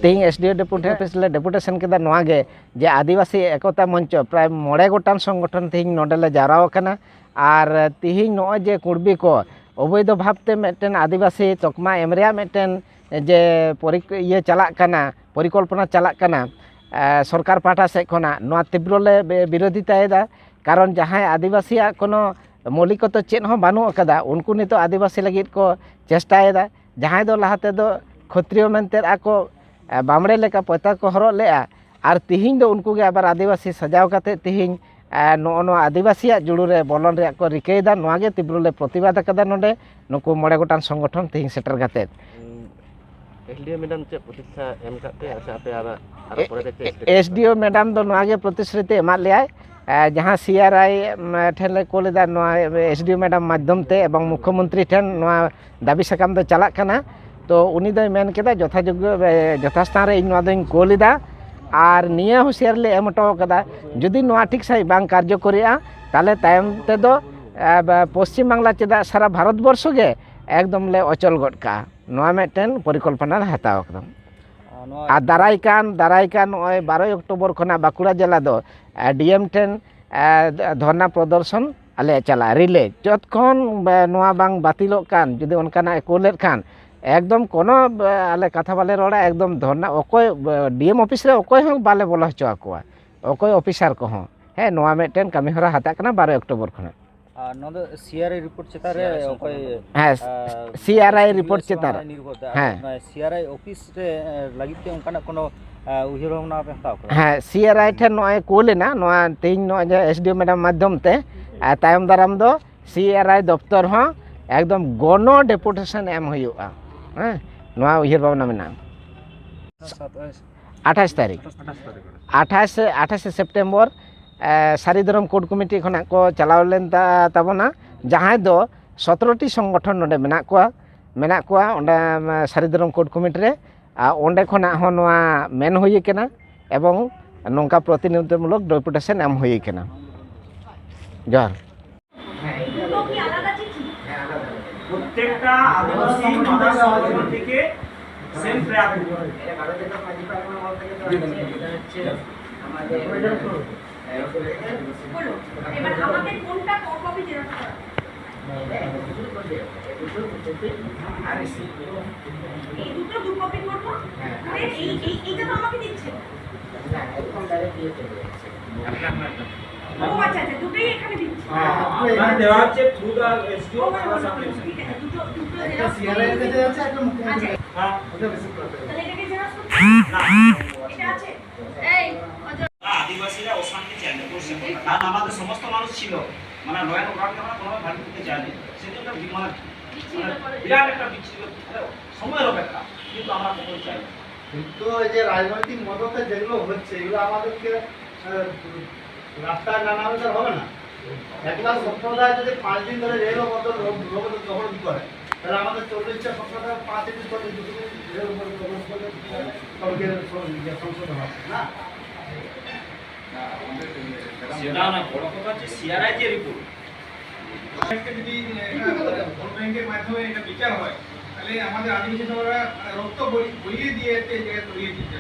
तेज SDO deputy office ले deputation के नवागे जे आदिवासी एकता मंच प्राय 9 गोटान संगठन तेज नोडेले जाराव कना और तेज नॉय जे कुर्बी को अवैध भावते मिट्टन आदिवासी तकमा एम रेया मिट्टन जे ये चला कना परिकल्पना चला कना सरकार पाहटा से खना नोआ तीव्रले विरोधितायेदा कारण जहां आदिवासी कोनो मौलिकता चेद हों बानु अकदा उनको नितो आदिवासी लगित को चेष्टायेदा जहां दो लहाते दो क्षत्रिय मेनते आको बामड़े लेका पता को हरो लेआ और तिहिं दो उनको के आबार आदिवासी सजाव काते तिहिं नो आदिवासी जुड़ूरे बोलन रे को रिकेदा नोगे तीव्रले प्रतिवाद कदा नोडे नुको 9 गोटान संगठन तिहिं सेटर काते एसडीओ मैडम चे प्रतिष्ठा एम काते आसा पे आबा एसडीओ मैडम दो नोगे प्रतिश्रुति एमा लेआय जहाँ सीआरआई ठेन कोलेदा एसडीओ मैडम माध्यम ते एवं मुख्यमंत्री ठेन दाबी साकाम दो चला कना तो उनी दो मेन केदा यथास्थान रे इन कोलेदा और निया हुशियार ले एमटो कदा जुदी नोआ ठीक सही बांग कार्यकरिया ताले तायम ते दो पश्चिम बांग्ला चेदा सारा भारत वर्ष गे एकदम ले अचल गड का नोआ मेटेन परिकल्पना हताव एकदम और दारायकान 12 अक्टोबर खना बाकुड़ा जिला दो डीएम टेन धरना प्रदर्शन आले चला रिले जतखन नोआ बांग बातिलोग कान जुदी उनकाना कोलेट खान एकदम कोनो आले कथा बाले रोड़ा एकदम धरना ओकोय डीएम ऑफिस रे ओकोय हं बाले बोला हचो आकोआ ओकोय ऑफिसर को हं हे नोआ मेटेन कामी हरा हता कना 12 अक्टोबर खना नोदो सीआरआई रिपोर्ट चेतारे ओकोय हां सीआरआई रिपोर्ट चेतारे हां सीआरआई ऑफिस रे लागिते उनकाना कोनो उहिर भावना पे हताव हां सीआरआई ठेन नोय कोलेना नोआ तेइन नो जे एसडीओ मैडम माध्यम ते तायम दाराम दो सीआरआई दफ्तर हं एकदम गनो डेपुटेशन एम हुयुआ हां नोआ उहिर भावना मेना 28 तारीख 28 सेप्टेम्बर सारिधरम कोड कमिटी खना को चलाव लेन ताबना जहां दो 17टी संगठन नोडे मेना कोआ ओंडे सारिधरम कोड कमिटी रे ओंडे खना हो नोआ मेन होई केना एवं नोंका प्रतिनिधित्वमूलक डेपुटेशन एम होई केना जर প্রত্যেকটা আদিবাসী মাদার সংগঠন থেকে সেম প্রয়াস বলো এবার আমাদের কোনটা কপি দেওয়া এই দুটো দু কপি করব এইটা তো আমাকে দিচ্ছে না এরকম ডাইরেক্ট দিয়ে চলে যাচ্ছে ও আচ্ছা আচ্ছা দুটোই এখানে দিচ্ছি মানে দেওয়া হচ্ছে থ্রু দা এসডিও দুটো এটা সিআরআই তে যাচ্ছে একটা মুখ্যমন্ত্রী হ্যাঁ ওটা বেশি করতে তাহলে এটাকে জেরাক্স করতে না এটা আছে এই আদিবাসীরা অশান্তি চায় না করছে কারণ আমাদের সমস্ত মানুষ ছিল মানে নয়ন ওরাকে আমরা কোনো ভালো করতে চাইনি সেজন্য মানে বিরাট একটা বিচ্ছিন্ন সময়ের অপেক্ষা কিন্তু আমরা কোনো চাই কিন্তু এই যে রাজনৈতিক মদতে যেগুলো হচ্ছে এগুলো আমাদেরকে রাস্তায় নানাভাবে হবে না একলা সম্প্রদায় যদি 5 দিন ধরে রেল বদল দখল করে তাহলে আমাদের 40টা সম্প্রদায় 5 দিন ধরে রেল বদল করে তবে সংশোধন হবে না সেটা না বড় কথা হচ্ছে সিআরআই যে রিপোর্ট যদি ভোট ব্যাংকের মাধ্যমে এটা বিচার হয় তাহলে আমাদের আদিবাসী সমাজরা রক্ত বলিয়ে দিয়ে একটা জায়গায় তৈরি দিতে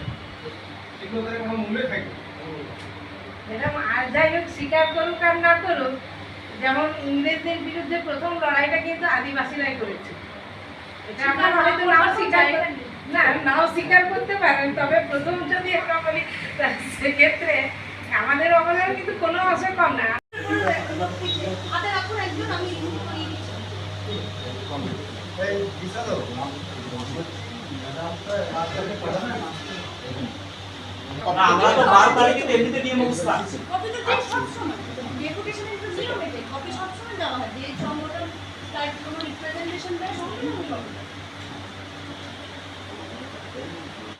এগুলো তাদের কোনো মূল্য থাকবে ম্যাডাম আর যাই হোক স্বীকার করুক আর না করুক যেমন ইংরেজদের বিরুদ্ধে প্রথম লড়াইটা কিন্তু আদিবাসীরাই করেছে এটা আমরা হয়তো নাও স্বীকার করতে পারেন তবে প্রথম যদি একটা বলি সেক্ষেত্রে আমাদের অবদান কিন্তু কোনো অংশে কম না হাতে রাখুন একজন আমি করিয়ে দিচ্ছি আমরা তো 12 তারিখে এমনিতে নিয়ে মুখস্থ কত তো সব সময়